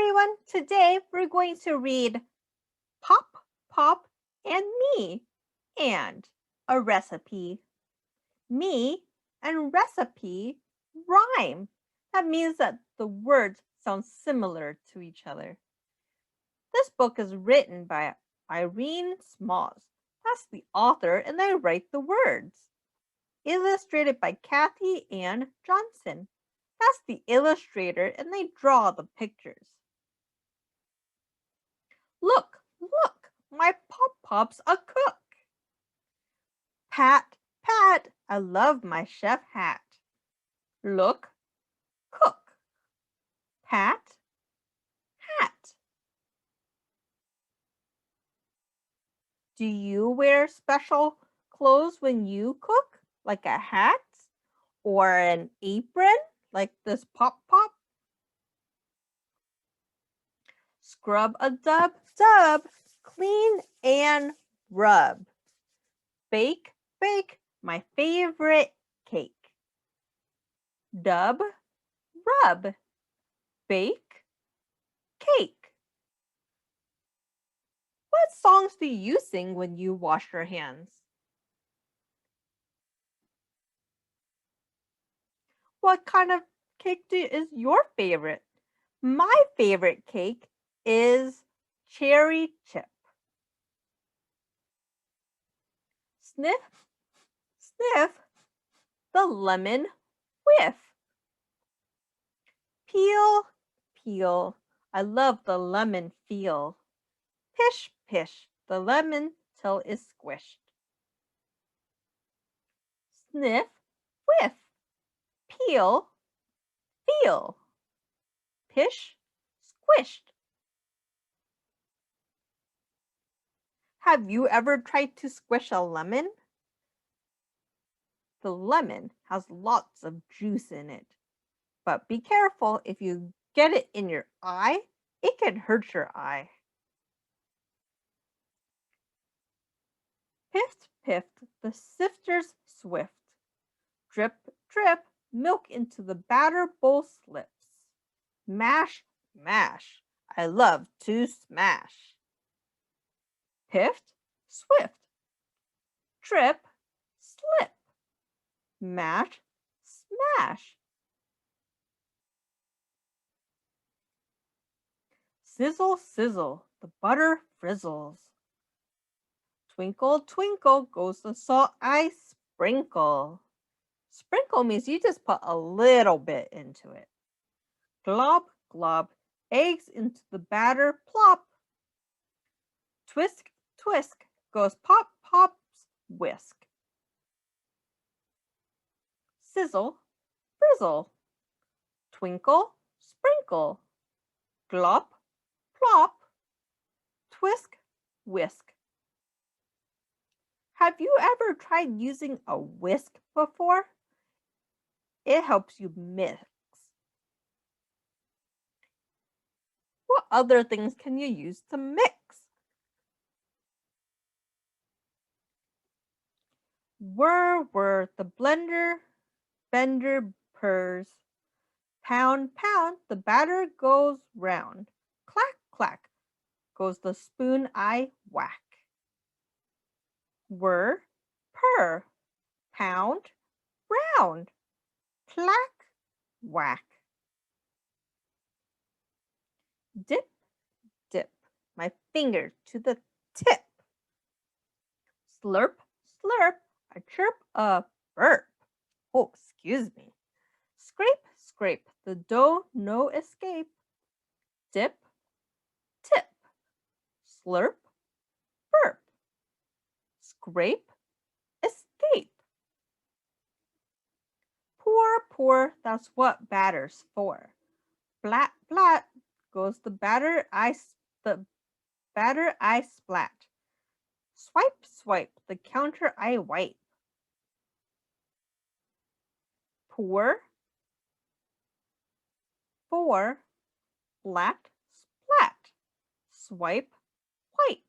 everyone, today we're going to read Pop, Pop, and Me, and a recipe. Me and recipe rhyme. That means that the words sound similar to each other. This book is written by Irene Smalls. That's the author, and I write the words. Illustrated by Kathy Ann Johnson. That's the illustrator, and they draw the pictures. Look, look, my Pop-Pop's a cook. Pat, pat, I love my chef hat. Look, cook. Pat, hat. Do you wear special clothes when you cook, like a hat or an apron, like this Pop-Pop? Scrub a dub, dub, clean and rub. Bake, bake, my favorite cake. Dub, rub, bake, cake. What songs do you sing when you wash your hands? What kind of cake is your favorite? My favorite cake is cherry chip. Sniff, sniff, the lemon whiff. Peel, peel, I love the lemon feel. Pish, pish, the lemon till it's squished. Sniff, whiff, peel, feel. Pish, squished. Have you ever tried to squish a lemon? The lemon has lots of juice in it. But be careful, if you get it in your eye, it can hurt your eye. Pift, pift, the sifter's swift. Drip, drip, milk into the batter bowl slips. Mash, mash, I love to smash. Pift, swift. Drip, slip. Mash, smash. Sizzle, sizzle, the butter frizzles. Twinkle, twinkle, goes the salt I sprinkle. Sprinkle means you just put a little bit into it. Glob, glob, eggs into the batter plop. Twisk, twisk, goes pop, pop's whisk. Sizzle, frizzle. Twinkle, sprinkle. Glop, plop. Twisk, whisk. Have you ever tried using a whisk before? It helps you mix. What other things can you use to mix? Whir, whir, the blender bender purrs. Pound, pound, the batter goes round. Clack, clack, goes the spoon I whack. Whir, purr, pound, round. Clack, whack. Dip, dip, my finger to the tip. Slurp, slurp, I chirp a burp. Oh, excuse me. Scrape, scrape, the dough no escape. Dip, tip, slurp, burp. Scrape, escape. Pour, pour, that's what batter's for. Blat, blat, goes the batter I splat. Swipe, swipe, the counter I wipe. Pour, pour, flat, splat. Swipe, wipe.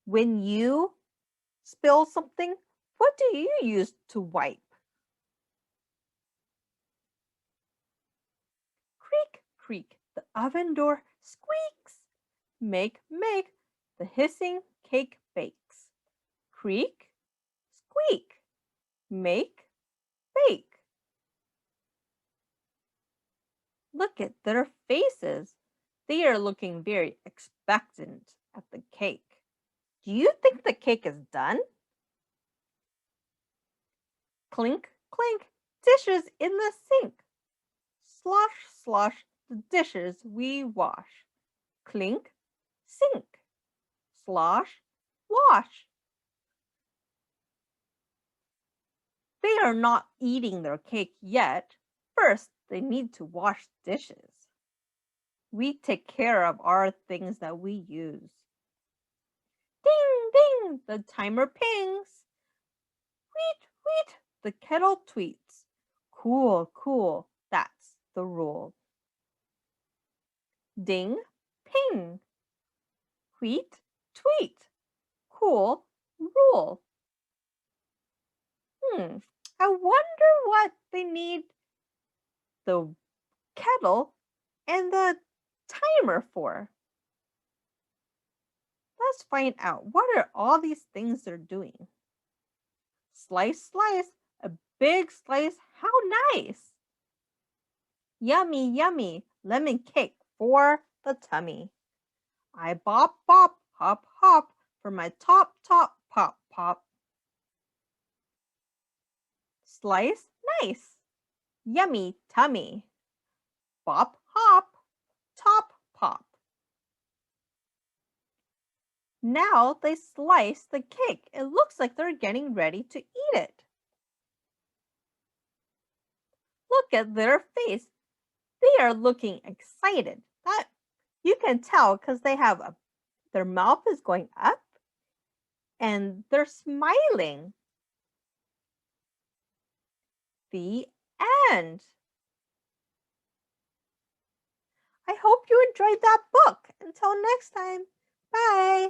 When you spill something, what do you use to wipe? Creak, creak, oven door squeaks. Make, the hissing cake bakes. Creak, squeak. Make, bake. Look at their faces. They are looking very expectant at the cake. Do you think the cake is done? Clink, clink, dishes in the sink. Slosh, slosh, the dishes we wash. Clink, sink. Slosh, wash. They are not eating their cake yet. First, they need to wash dishes. We take care of our things that we use. Ding, ding, the timer pings. Tweet, tweet, the kettle tweets. Cool, cool, that's the rule. Ding, ping. Tweet, tweet. Cool, rule. I wonder what they need the kettle and the timer for. Let's find out what are all these things they're doing. Slice, slice, a big slice, how nice. Yummy, yummy, lemon cake for the tummy. I bop, bop, hop, hop, for my top, top, pop, pop. Slice, nice, yummy tummy. Bop, hop, top, pop. Now they slice the cake. It looks like they're getting ready to eat it. Look at their face. They are looking excited. That you can tell because they have their mouth is going up and they're smiling. The end. I hope you enjoyed that book. Until next time, bye.